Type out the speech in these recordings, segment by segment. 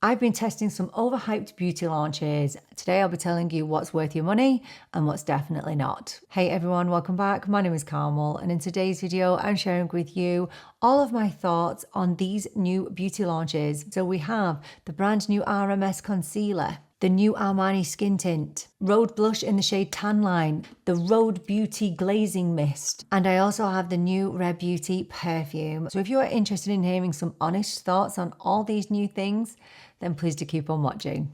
I've been testing some overhyped beauty launches. Today I'll be telling you what's worth your money and what's definitely not. Hey everyone, welcome back. My name is Carmel and in today's video I'm sharing with you all of my thoughts on these new beauty launches. So we have the brand new RMS Concealer, the new Armani Skin Tint, Rhode Blush in the shade Tan Line, the Rhode Beauty Glazing Mist, and I also have the new Rare Beauty Perfume. So if you are interested in hearing some honest thoughts on all these new things, then please do keep on watching.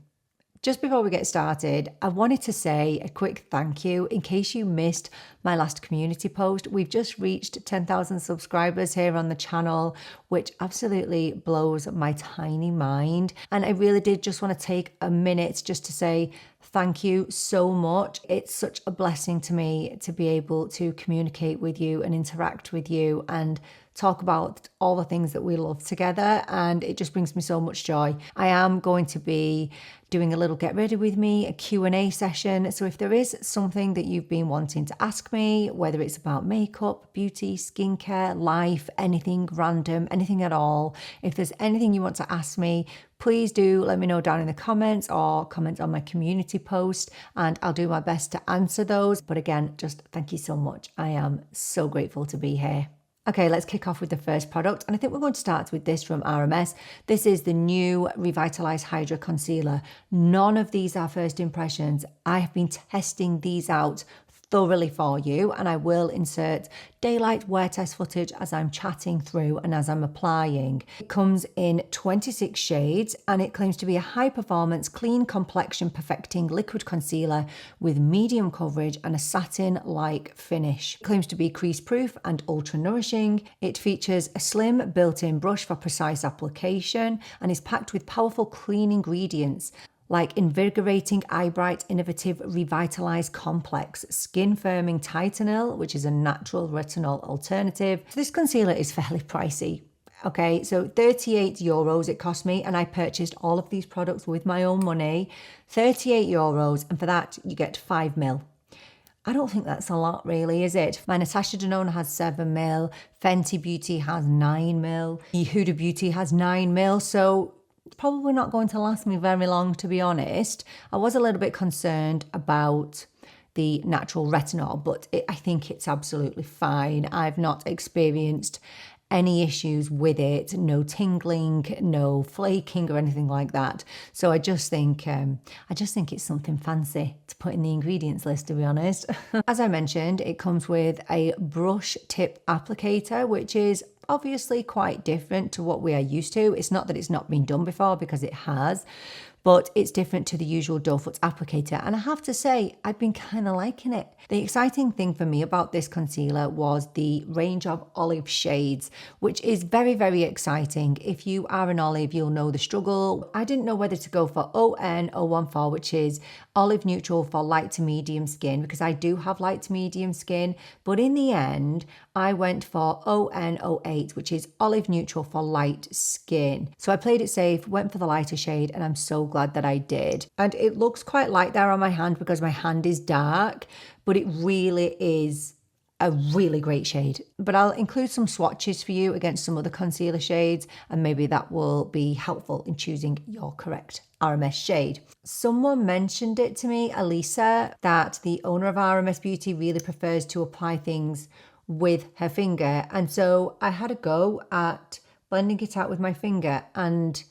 Just before we get started, I wanted to say a quick thank you in case you missed my last community post. We've just reached 10,000 subscribers here on the channel, which absolutely blows my tiny mind. And I really did just want to take a minute just to say thank you so much. It's such a blessing to me to be able to communicate with you and interact with you and talk about all the things that we love together, and it just brings me so much joy. I am going to be doing a little get ready with me, a Q&A session. So if there is something that you've been wanting to ask me, whether it's about makeup, beauty, skincare, life, anything random, anything at all, if there's anything you want to ask me, please do let me know down in the comments or comment on my community post and I'll do my best to answer those. But again, just thank you so much. I am so grateful to be here. Okay, let's kick off with the first product. And I think we're going to start with this from RMS. This is the new Revitalize Hydra Concealer. None of these are first impressions. I have been testing these out thoroughly for you, and I will insert daylight wear test footage as I'm chatting through and as I'm applying. It comes in 26 shades and it claims to be a high performance, clean complexion perfecting liquid concealer with medium coverage and a satin-like finish. It claims to be crease proof and ultra nourishing. It features a slim built-in brush for precise application and is packed with powerful clean ingredients like invigorating eye bright innovative revitalize complex skin firming titanol, which is a natural retinol alternative. So this concealer is fairly pricey. Okay, so 38 euros it cost me, and I purchased all of these products with my own money. 38 euros, and for that you get 5 ml. I don't think that's a lot really, is it? My Natasha Denona has 7 ml, Fenty Beauty has 9 ml, Huda Beauty has 9 ml, so probably not going to last me very long, to be honest. I was a little bit concerned about the natural retinol, but I think it's absolutely fine. I've not experienced any issues with it, no tingling, no flaking or anything like that. So I just think it's something fancy to put in the ingredients list, to be honest. As I mentioned, it comes with a brush tip applicator, which is obviously quite different to what we are used to. It's not that it's not been done before, because it has, but it's different to the usual doe foot applicator. And I have to say, I've been kind of liking it. The exciting thing for me about this concealer was the range of olive shades, which is very, very exciting. If you are an olive, you'll know the struggle. I didn't know whether to go for ON014, which is olive neutral for light to medium skin, because I do have light to medium skin. But in the end, I went for ON08, which is olive neutral for light skin. So I played it safe, went for the lighter shade, and I'm so glad that I did. And it looks quite light there on my hand because my hand is dark, but it really is a really great shade. But I'll include some swatches for you against some other concealer shades, and maybe that will be helpful in choosing your correct RMS shade. Someone mentioned it to me, Elisa, that the owner of RMS Beauty really prefers to apply things with her finger. And so I had a go at blending it out with my finger and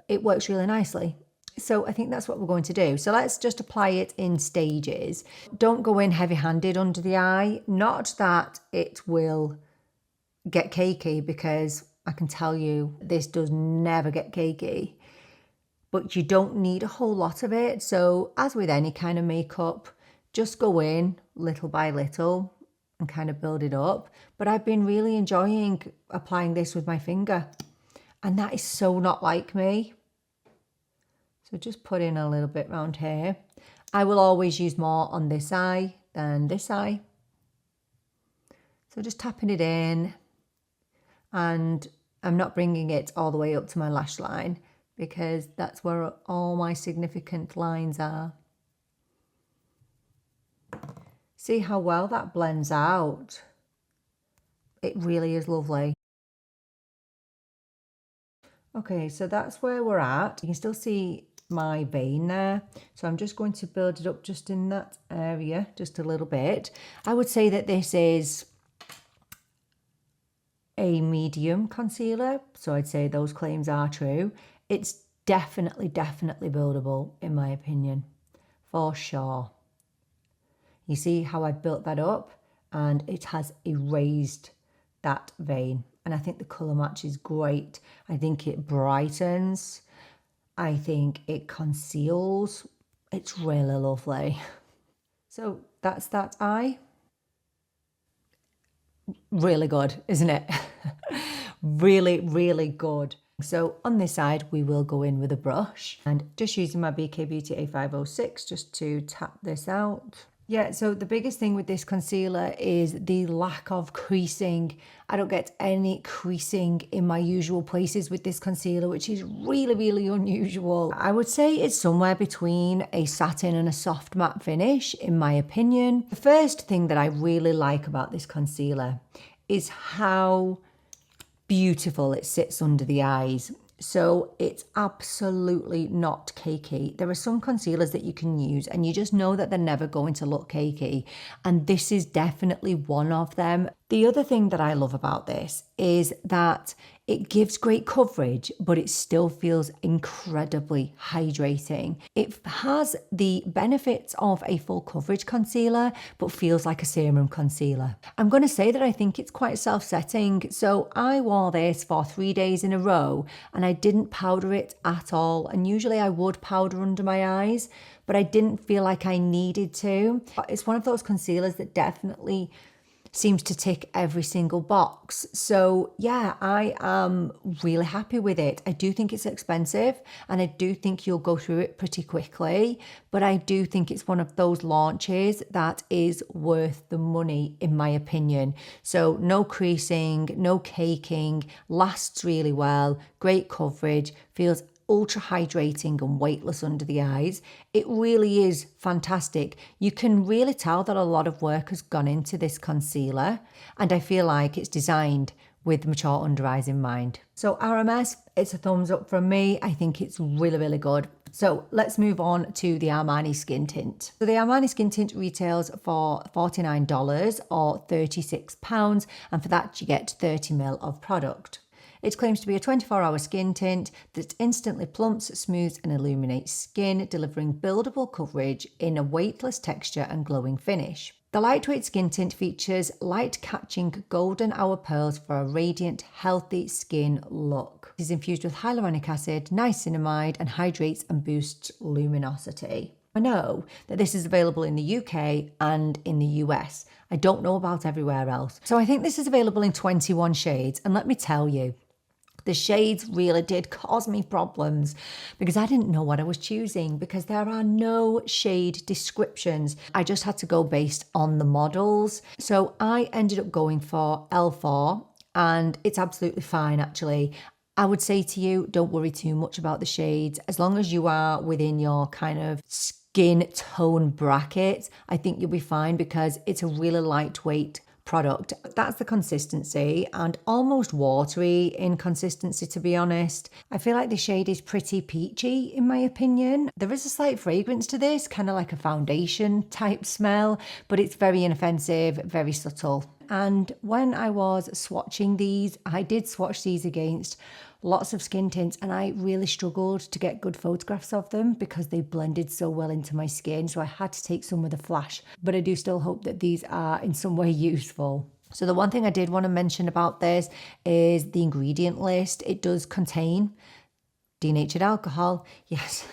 it works really nicely. So I think that's what we're going to do. So let's just apply it in stages. Don't go in heavy-handed under the eye. Not that it will get cakey, because I can tell you this does never get cakey. But you don't need a whole lot of it. So as with any kind of makeup, just go in little by little and kind of build it up. But I've been really enjoying applying this with my finger. And that is so not like me. So just put in a little bit around here. I will always use more on this eye than this eye. So just tapping it in. And I'm not bringing it all the way up to my lash line, because that's where all my significant lines are. See how well that blends out? It really is lovely. Okay, so that's where we're at. You can still see my vein there. So I'm just going to build it up just in that area, just a little bit. I would say that this is a medium concealer. So I'd say those claims are true. It's definitely buildable in my opinion, for sure. You see how I built that up and it has erased that vein. And I think the colour match is great. I think it brightens. I think it conceals. It's really lovely. So that's that eye. Really good, isn't it? Really good. So on this side, we will go in with a brush and just using my BK Beauty A506 just to tap this out. Yeah, so the biggest thing with this concealer is the lack of creasing. I don't get any creasing in my usual places with this concealer, which is really unusual. I would say it's somewhere between a satin and a soft matte finish, in my opinion. The first thing that I really like about this concealer is how beautiful it sits under the eyes. So it's absolutely not cakey. There are some concealers that you can use and you just know that they're never going to look cakey. And this is definitely one of them. The other thing that I love about this is that it gives great coverage, but it still feels incredibly hydrating. It has the benefits of a full coverage concealer, but feels like a serum concealer. I'm going to say that I think it's quite self-setting. So I wore this for 3 days in a row and I didn't powder it at all. And usually I would powder under my eyes, but I didn't feel like I needed to. It's one of those concealers that definitely seems to tick every single box. So yeah, I am really happy with it. I do think it's expensive and I do think you'll go through it pretty quickly, but I do think it's one of those launches that is worth the money in my opinion. So no creasing, no caking, lasts really well, great coverage, feels ultra hydrating and weightless under the eyes. It really is fantastic. You can really tell that a lot of work has gone into this concealer and I feel like it's designed with mature under eyes in mind. So RMS, it's a thumbs up from me. I think it's really good. So let's move on to the Armani Skin Tint. So the Armani Skin Tint retails for $49 or £36, and for that you get 30 ml of product. It claims to be a 24-hour skin tint that instantly plumps, smooths and illuminates skin, delivering buildable coverage in a weightless texture and glowing finish. The lightweight skin tint features light-catching golden hour pearls for a radiant, healthy skin look. It is infused with hyaluronic acid, niacinamide and hydrates and boosts luminosity. I know that this is available in the UK and in the US. I don't know about everywhere else. So I think this is available in 21 shades, and let me tell you, the shades really did cause me problems because I didn't know what I was choosing because there are no shade descriptions. I just had to go based on the models. So I ended up going for L4 and it's absolutely fine actually. I would say to you, don't worry too much about the shades. As long as you are within your kind of skin tone bracket, I think you'll be fine because it's a really lightweight product. That's the consistency and almost watery in consistency, to be honest. I feel like the shade is pretty peachy in my opinion. There is a slight fragrance to this, kind of like a foundation type smell, but it's very inoffensive, very subtle. And when I was swatching these, I did swatch these against lots of skin tints and I really struggled to get good photographs of them because they blended so well into my skin. So I had to take some with a flash, but I do still hope that these are in some way useful. So the one thing I did want to mention about this is the ingredient list. It does contain denatured alcohol, yes.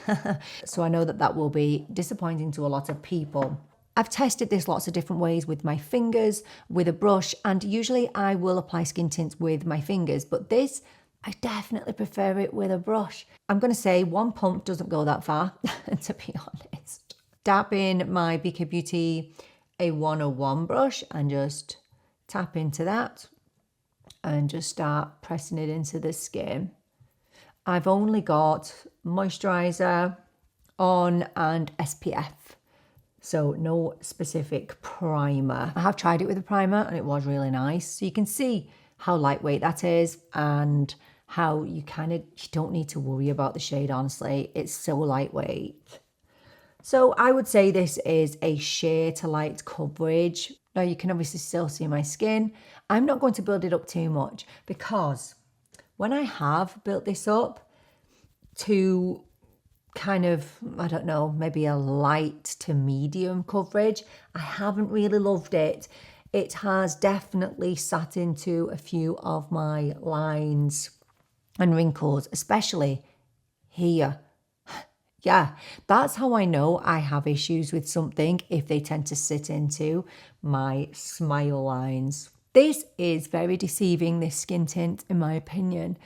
So I know that that will be disappointing to a lot of people. I've tested this lots of different ways with my fingers, with a brush, and usually I will apply skin tints with my fingers, but this, I definitely prefer it with a brush. I'm going to say one pump doesn't go that far, to be honest. Dab in my BK Beauty A101 brush and just tap into that and just start pressing it into the skin. I've only got moisturizer on and SPF. So no specific primer. I have tried it with a primer and it was really nice. So you can see how lightweight that is and how you don't need to worry about the shade, honestly. It's so lightweight. So I would say this is a sheer to light coverage. Now you can obviously still see my skin. I'm not going to build it up too much because when I have built this up to kind of, I don't know, maybe a light to medium coverage, I haven't really loved it. It has definitely sat into a few of my lines and wrinkles, especially here. Yeah, that's how I know I have issues with something, if they tend to sit into my smile lines. This is very deceiving, this skin tint, in my opinion.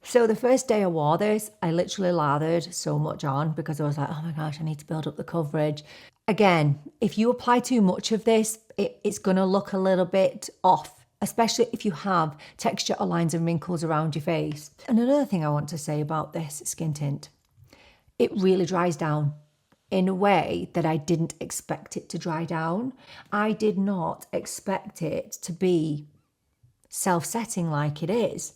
So the first day I wore this, I literally lathered so much on because I was like, oh my gosh, I need to build up the coverage. Again, if you apply too much of this, it's going to look a little bit off, especially if you have texture or lines and wrinkles around your face. And another thing I want to say about this skin tint, it really dries down in a way that I didn't expect it to dry down. I did not expect it to be self-setting like it is.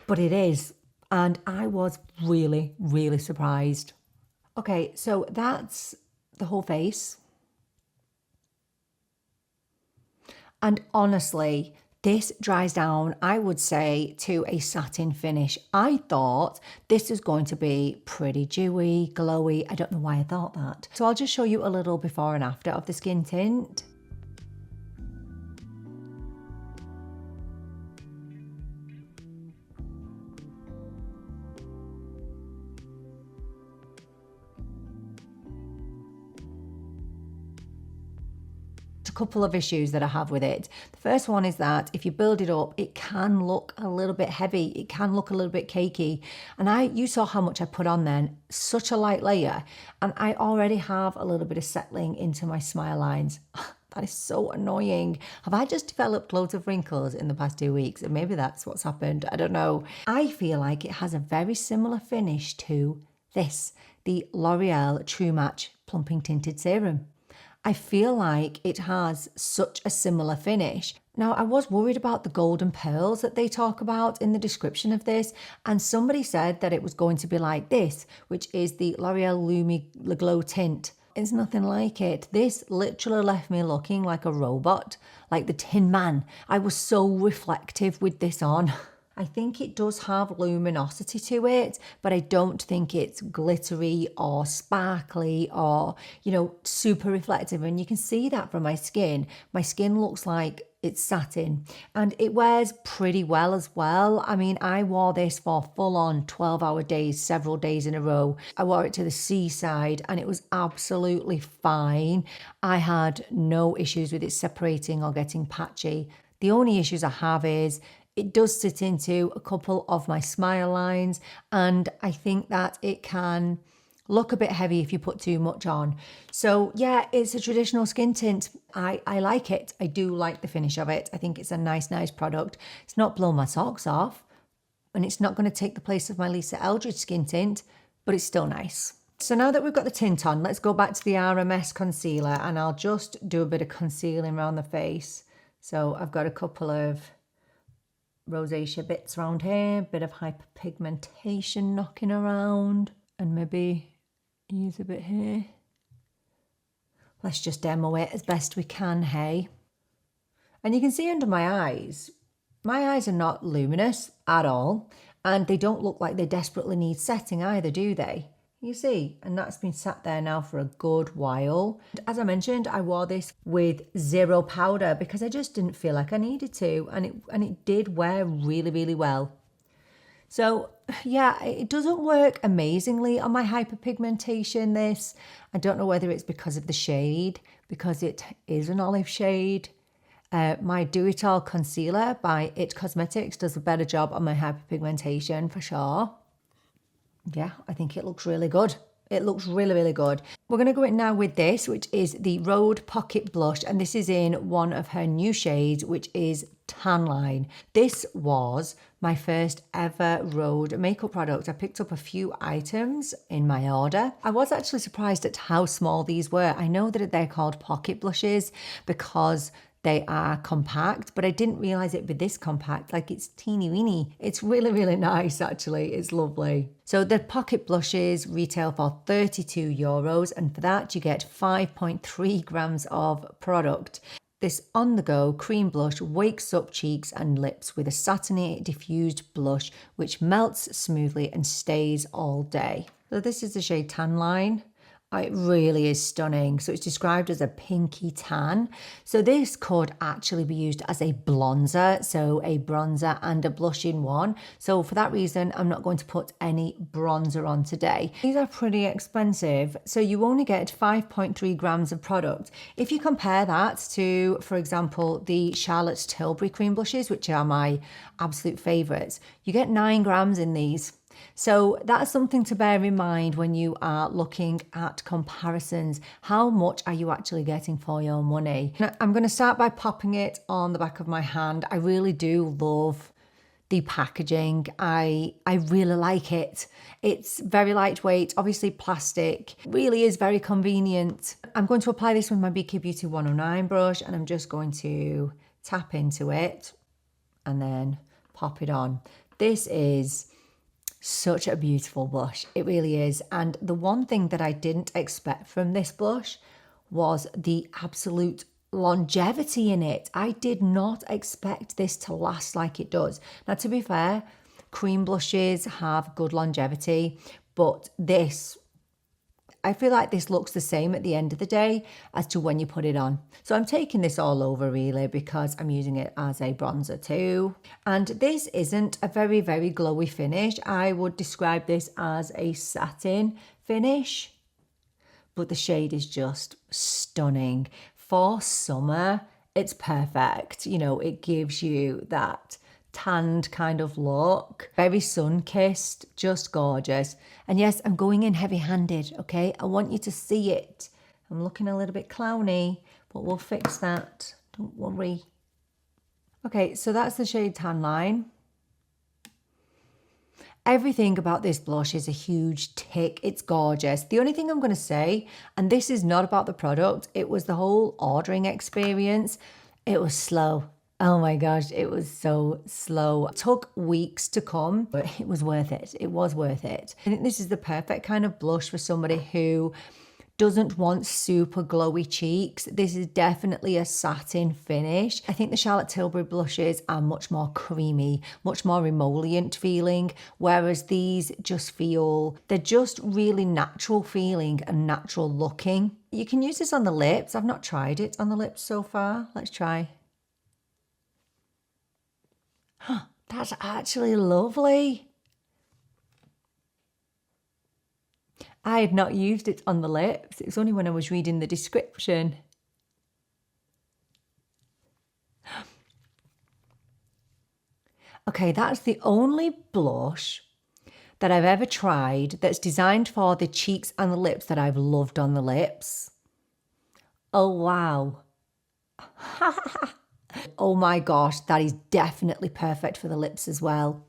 But it is, and I was really, really surprised. Okay, so that's the whole face. And honestly, this dries down, I would say, to a satin finish. I thought this was going to be pretty dewy, glowy. I don't know why I thought that. So I'll just show you a little before and after of the skin tint. Couple of issues that I have with it. The first one is that if you build it up, it can look a little bit heavy. It can look a little bit cakey. And you saw how much I put on then, such a light layer. And I already have a little bit of settling into my smile lines. That is so annoying. Have I just developed loads of wrinkles in the past 2 weeks? And maybe that's what's happened. I don't know. I feel like it has a very similar finish to this, the L'Oreal True Match Plumping Tinted Serum. I feel like it has such a similar finish. Now, I was worried about the golden pearls that they talk about in the description of this, and somebody said that it was going to be like this, which is the L'Oreal Lumi Le Glow tint. It's nothing like it. This literally left me looking like a robot, like the Tin Man. I was so reflective with this on. I think it does have luminosity to it, but I don't think it's glittery or sparkly or, super reflective. And you can see that from my skin. My skin looks like it's satin, and it wears pretty well as well. I mean, I wore this for full on 12-hour days, several days in a row. I wore it to the seaside and it was absolutely fine. I had no issues with it separating or getting patchy. The only issues I have is it does sit into a couple of my smile lines, and I think that it can look a bit heavy if you put too much on. So yeah, it's a traditional skin tint. I like it. I do like the finish of it. I think it's a nice product. It's not blown my socks off, and it's not going to take the place of my Lisa Eldridge skin tint, but it's still nice. So now that we've got the tint on, let's go back to the RMS concealer, and I'll just do a bit of concealing around the face. So I've got a couple of rosacea bits around here, a bit of hyperpigmentation knocking around, and maybe use a bit here. Let's just demo it as best we can, hey? And you can see under my eyes are not luminous at all, and they don't look like they desperately need setting either, do they? You see, and that's been sat there now for a good while. As I mentioned, I wore this with zero powder because I just didn't feel like I needed to, and it did wear really, really well. So yeah, it doesn't work amazingly on my hyperpigmentation, this. I don't know whether it's because of the shade, because it is an olive shade. My Do It All concealer by It Cosmetics does a better job on my hyperpigmentation for sure. Yeah, I think it looks really good. It looks really, really good. We're going to go in now with this, which is the Rhode Pocket Blush. And this is in one of her new shades, which is Tan Line. This was my first ever Rhode makeup product. I picked up a few items in my order. I was actually surprised at how small these were. I know that they're called pocket blushes because They are compact, but I didn't realize it'd be this compact. Like, it's teeny weeny. It's really, really nice, actually. It's lovely. So the pocket blushes retail for €32, and for that you get 5.3 grams of product. This on-the-go cream blush wakes up cheeks and lips with a satiny diffused blush which melts smoothly and stays all day. So this is the shade Tan Line. It really is stunning. So it's described as a pinky tan. So this could actually be used as a bronzer, so a bronzer and a blush in one. So for that reason, I'm not going to put any bronzer on today. These are pretty expensive. So you only get 5.3 grams of product. If you compare that to, for example, the Charlotte Tilbury cream blushes, which are my absolute favorites, you get 9 grams in these. So that's something to bear in mind when you are looking at comparisons. How much are you actually getting for your money? Now, I'm going to start by popping it on the back of my hand. I really do love the packaging. I really like it. It's very lightweight, obviously plastic, really is very convenient. I'm going to apply this with my BK Beauty 109 brush, and I'm just going to tap into it and then pop it on. This is such a beautiful blush. It really is. And the one thing that I didn't expect from this blush was the absolute longevity in it. I did not expect this to last like it does. Now, to be fair, cream blushes have good longevity, but this, I feel like this looks the same at the end of the day as to when you put it on. So I'm taking this all over really because I'm using it as a bronzer too. And this isn't a very, very glowy finish. I would describe this as a satin finish, but the shade is just stunning. For summer, it's perfect. You know, it gives you that tanned kind of look, very sun-kissed, just gorgeous. And yes, I'm going in heavy-handed, okay? I want you to see it. I'm looking a little bit clowny, but we'll fix that, don't worry. Okay, so that's the shade Tan Line. Everything about this blush is a huge tick. It's gorgeous. The only thing I'm going to say, and this is not about the product, it was the whole ordering experience. It was slow. Oh my gosh, it was so slow. It took weeks to come, but it was worth it. It was worth it. I think this is the perfect kind of blush for somebody who doesn't want super glowy cheeks. This is definitely a satin finish. I think the Charlotte Tilbury blushes are much more creamy, much more emollient feeling, whereas these just feel, they're just really natural feeling and natural looking. You can use this on the lips. I've not tried it on the lips so far. Let's try. That's actually lovely. I had not used it on the lips. It was only when I was reading the description. Okay, that's the only blush that I've ever tried that's designed for the cheeks and the lips that I've loved on the lips. Oh, wow. Oh my gosh, that is definitely perfect for the lips as well.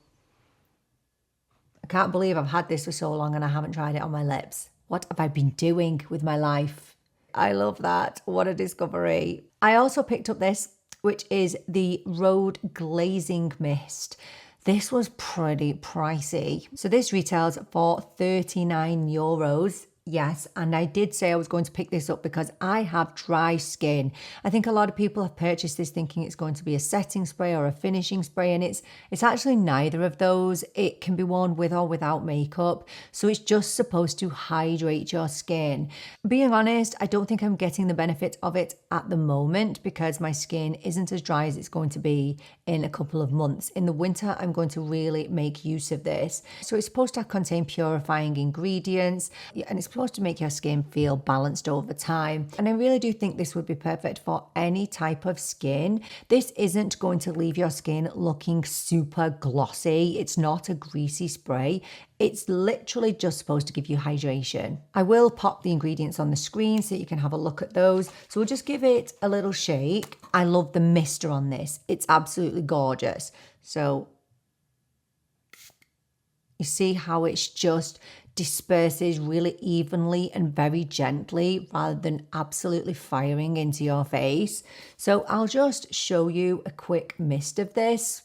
I can't believe I've had this for so long and I haven't tried it on my lips. What have I been doing with my life? I love that. What a discovery. I also picked up this, which is the Rhode Glazing Mist. This was pretty pricey. So this retails for €39. Yes, and I did say I was going to pick this up because I have dry skin. I think a lot of people have purchased this thinking it's going to be a setting spray or a finishing spray, and it's actually neither of those. It can be worn with or without makeup, so it's just supposed to hydrate your skin. Being honest, I don't think I'm getting the benefit of it at the moment because my skin isn't as dry as it's going to be in a couple of months. In the winter, I'm going to really make use of this. So it's supposed to contain purifying ingredients, and it's supposed to make your skin feel balanced over time. And I really do think this would be perfect for any type of skin. This isn't going to leave your skin looking super glossy. It's not a greasy spray. It's literally just supposed to give you hydration. I will pop the ingredients on the screen so you can have a look at those. So we'll just give it a little shake. I love the mister on this. It's absolutely gorgeous. So you see how it's just disperses really evenly and very gently rather than absolutely firing into your face. So I'll just show you a quick mist of this.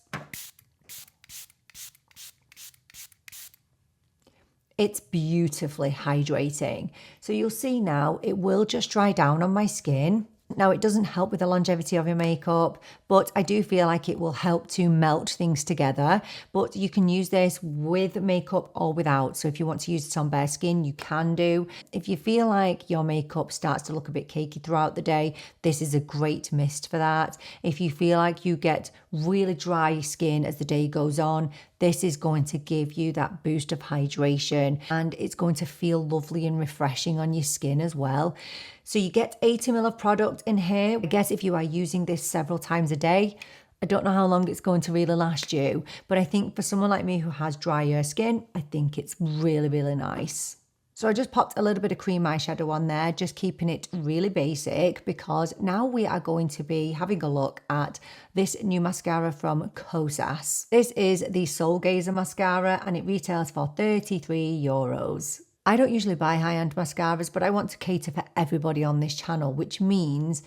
It's beautifully hydrating. So you'll see now it will just dry down on my skin. Now, it doesn't help with the longevity of your makeup, but I do feel like it will help to melt things together. But you can use this with makeup or without. So if you want to use it on bare skin, you can do. If you feel like your makeup starts to look a bit cakey throughout the day, this is a great mist for that. If you feel like you get really dry skin as the day goes on, this is going to give you that boost of hydration, and it's going to feel lovely and refreshing on your skin as well. So you get 80 ml of product in here. I guess if you are using this several times a day, I don't know how long it's going to really last you, but I think for someone like me who has drier skin, I think it's really, really nice. So I just popped a little bit of cream eyeshadow on there, just keeping it really basic, because now we are going to be having a look at this new mascara from Kosas. This is the Soulgazer Mascara and it retails for €33. I don't usually buy high-end mascaras, but I want to cater for everybody on this channel, which means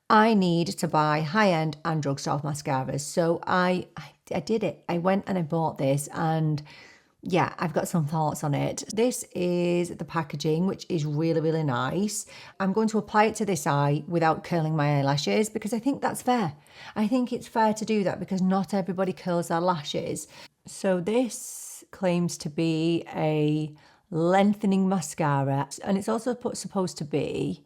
I need to buy high-end and drugstore mascaras. So I did it. I went and I bought this, and yeah, I've got some thoughts on it. This is the packaging, which is really, really nice. I'm going to apply it to this eye without curling my eyelashes because I think that's fair. I think it's fair to do that because not everybody curls their lashes. So this claims to be a lengthening mascara, and it's also supposed to be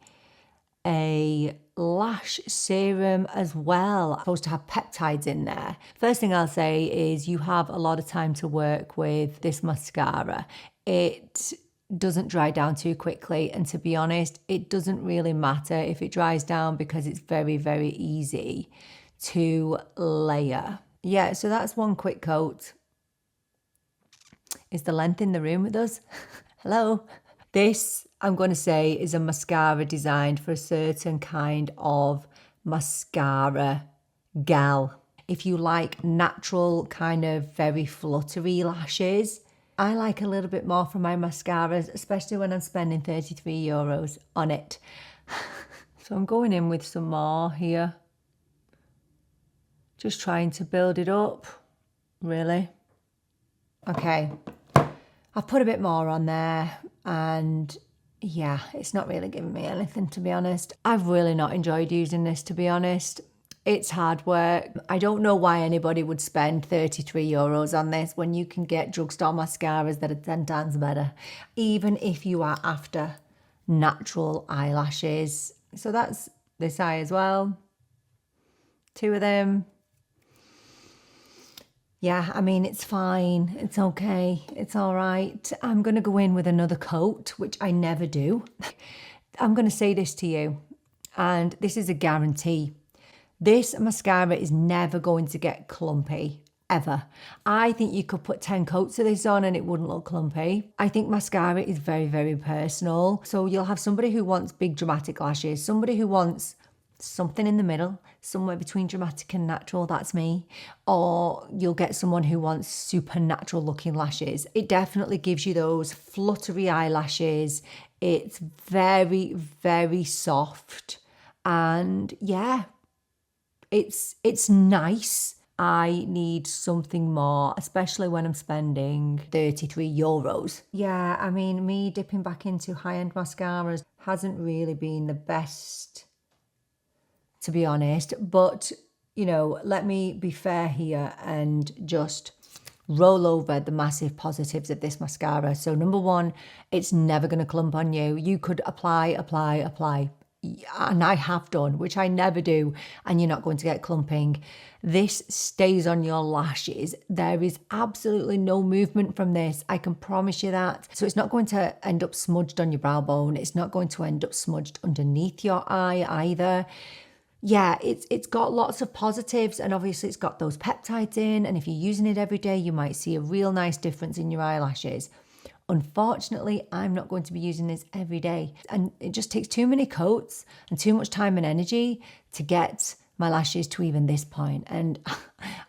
a lash serum as well. It's supposed to have peptides in there. First thing I'll say is you have a lot of time to work with this mascara. It doesn't dry down too quickly, and to be honest, it doesn't really matter if it dries down because it's very, very easy to layer. Yeah, so that's one quick coat. Is the length in the room with us? Hello? This, I'm going to say, is a mascara designed for a certain kind of mascara gal. If you like natural, kind of very fluttery lashes, I like a little bit more from my mascaras, especially when I'm spending €33 on it. So I'm going in with some more here. Just trying to build it up, really. Okay, I've put a bit more on there, and yeah, it's not really giving me anything, to be honest. I've really not enjoyed using this, to be honest. It's hard work. I don't know why anybody would spend €33 on this when you can get drugstore mascaras that are 10 times better, even if you are after natural eyelashes. So that's this eye as well. 2 of them. Yeah, I mean, it's fine. It's okay. It's all right. I'm going to go in with another coat, which I never do. I'm going to say this to you, and this is a guarantee. This mascara is never going to get clumpy, ever. I think you could put 10 coats of this on and it wouldn't look clumpy. I think mascara is very, very personal. So you'll have somebody who wants big dramatic lashes, somebody who wants something in the middle, somewhere between dramatic and natural, that's me. Or you'll get someone who wants super natural looking lashes. It definitely gives you those fluttery eyelashes. It's very, very soft. And yeah, it's nice. I need something more, especially when I'm spending €33. Yeah, I mean, me dipping back into high-end mascaras hasn't really been the best, to be honest, but you know, let me be fair here and just roll over the massive positives of this mascara. So number one, it's never going to clump on you. You could apply, and I have done, which I never do, and you're not going to get clumping. This stays on your lashes. There is absolutely no movement from this. I can promise you that. So it's not going to end up smudged on your brow bone. It's not going to end up smudged underneath your eye either. Yeah, it's got lots of positives, and obviously it's got those peptides in, and if you're using it every day, you might see a real nice difference in your eyelashes. Unfortunately, I'm not going to be using this every day, and it just takes too many coats and too much time and energy to get my lashes to even this point, and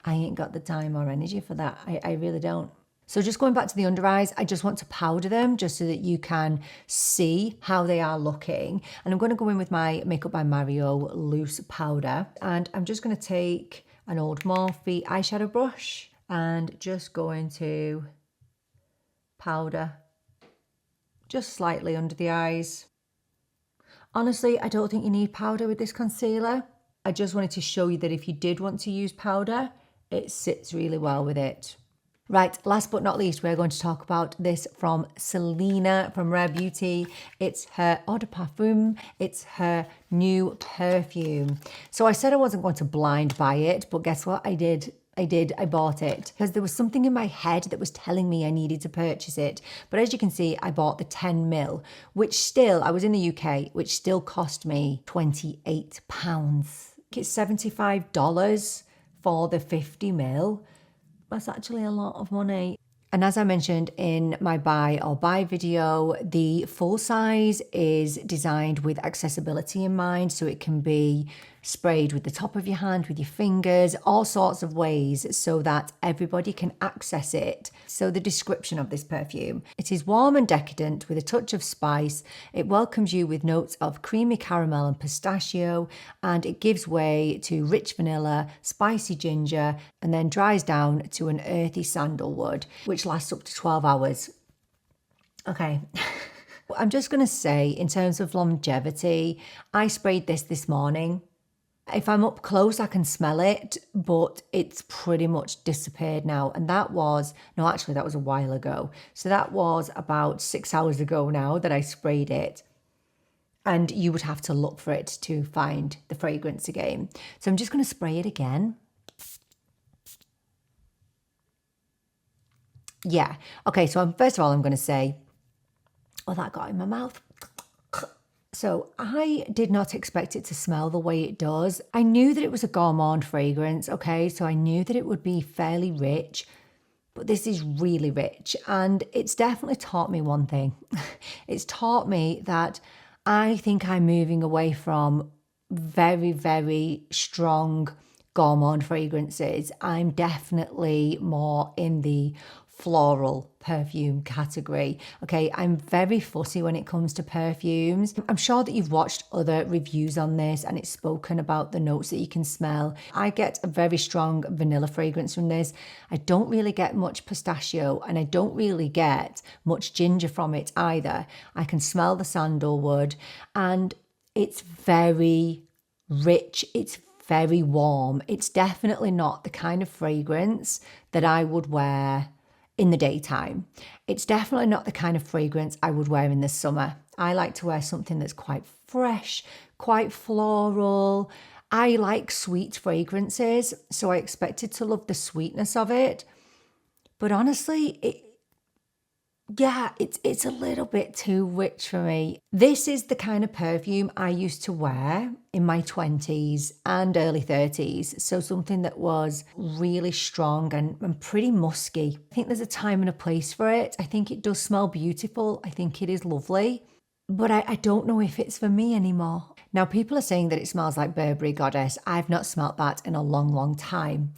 I ain't got the time or energy for that. I really don't. So just going back to the under eyes, I just want to powder them just so that you can see how they are looking. And I'm going to go in with my Makeup by Mario loose powder. And I'm just going to take an old Morphe eyeshadow brush and just going to powder just slightly under the eyes. Honestly, I don't think you need powder with this concealer. I just wanted to show you that if you did want to use powder, it sits really well with it. Right, last but not least, we're going to talk about this from Selena from Rare Beauty. It's her Eau de Parfum. It's her new perfume. So I said I wasn't going to blind buy it, but guess what? I did. I bought it because there was something in my head that was telling me I needed to purchase it. But as you can see, I bought the 10 mil, which still, I was in the UK, which still cost me £28. It's $75 for the 50 mil. That's actually a lot of money. And as I mentioned in my buy or buy video, the full size is designed with accessibility in mind. So it can be sprayed with the top of your hand, with your fingers, all sorts of ways so that everybody can access it. So the description of this perfume: it is warm and decadent with a touch of spice. It welcomes you with notes of creamy caramel and pistachio, and it gives way to rich vanilla, spicy ginger, and then dries down to an earthy sandalwood, which lasts up to 12 hours. Okay. I'm just going to say, in terms of longevity, I sprayed this morning. If I'm up close, I can smell it, but it's pretty much disappeared now. And that was a while ago. So that was about 6 hours ago now that I sprayed it. And you would have to look for it to find the fragrance again. So I'm just going to spray it again. Yeah. Okay, so first of all, I'm going to say, oh, that got in my mouth. So I did not expect it to smell the way it does. I knew that it was a gourmand fragrance, okay? So I knew that it would be fairly rich, but this is really rich. And it's definitely taught me one thing. It's taught me that I think I'm moving away from very, very strong gourmand fragrances. I'm definitely more in the floral perfume category. Okay, I'm very fussy when it comes to perfumes. I'm sure that you've watched other reviews on this and it's spoken about the notes that you can smell. I get a very strong vanilla fragrance from this. I don't really get much pistachio and I don't really get much ginger from it either. I can smell the sandalwood and it's very rich. It's very warm. It's definitely not the kind of fragrance that I would wear in the daytime. It's definitely not the kind of fragrance I would wear in the summer. I like to wear something that's quite fresh, quite floral. I like sweet fragrances, so I expected to love the sweetness of it. But honestly, it's a little bit too rich for me. This is the kind of perfume I used to wear in my 20s and early 30s. So something that was really strong and pretty musky. I think there's a time and a place for it. I think it does smell beautiful. I think it is lovely. But I don't know if it's for me anymore. Now, people are saying that it smells like Burberry Goddess. I've not smelt that in a long, long time.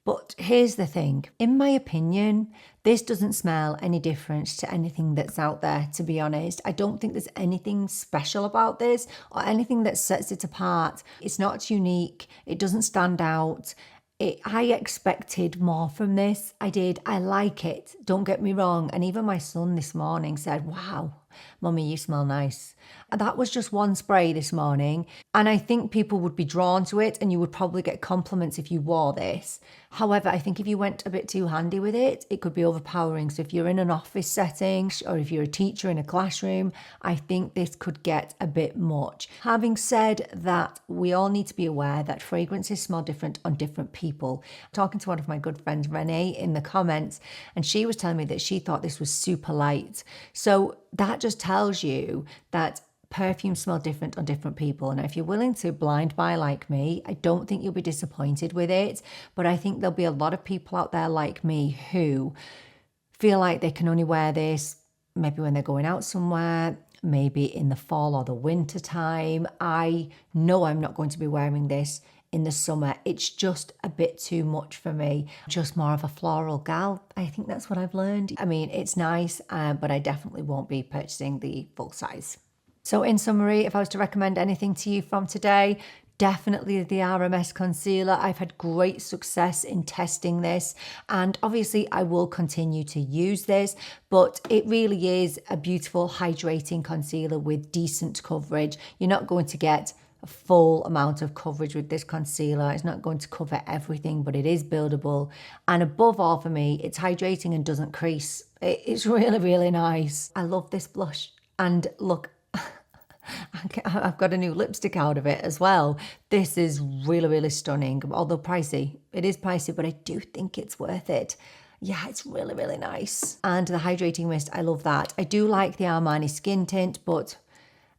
But here's the thing. In my opinion, this doesn't smell any different to anything that's out there, to be honest. I don't think there's anything special about this or anything that sets it apart. It's not unique. It doesn't stand out. I expected more from this. I did. I like it. Don't get me wrong. And even my son this morning said, wow, Mummy, you smell nice. And that was just one spray this morning. And I think people would be drawn to it and you would probably get compliments if you wore this. However, I think if you went a bit too handy with it, it could be overpowering. So if you're in an office setting or if you're a teacher in a classroom, I think this could get a bit much. Having said that, we all need to be aware that fragrances smell different on different people. I'm talking to one of my good friends, Renee, in the comments, and she was telling me that she thought this was super light. So that just tells you that perfumes smell different on different people. And if you're willing to blind buy like me, I don't think you'll be disappointed with it. But I think there'll be a lot of people out there like me who feel like they can only wear this maybe when they're going out somewhere, maybe in the fall or the winter time. I know I'm not going to be wearing this in the summer. It's just a bit too much for me. Just more of a floral gal. I think that's what I've learned. I mean, it's nice, but I definitely won't be purchasing the full size. So in summary, if I was to recommend anything to you from today, definitely the RMS Concealer. I've had great success in testing this, and obviously I will continue to use this, but it really is a beautiful hydrating concealer with decent coverage. You're not going to get a full amount of coverage with this concealer. It's not going to cover everything, but it is buildable. And above all for me, it's hydrating and doesn't crease. It's really, really nice. I love this blush. And look, I've got a new lipstick out of it as well. This is really, really stunning, although pricey. It is pricey, but I do think it's worth it. Yeah, it's really, really nice. And the hydrating mist, I love that. I do like the Armani Skin Tint, but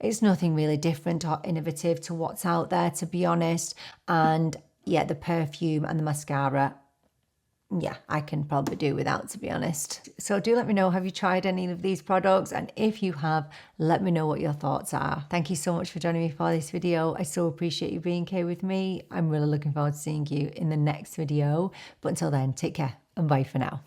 it's nothing really different or innovative to what's out there, to be honest. And yeah, the perfume and the mascara, yeah, I can probably do without, to be honest. So do let me know, have you tried any of these products? And if you have, let me know what your thoughts are. Thank you so much for joining me for this video. I so appreciate you being here with me. I'm really looking forward to seeing you in the next video. But until then, take care and bye for now.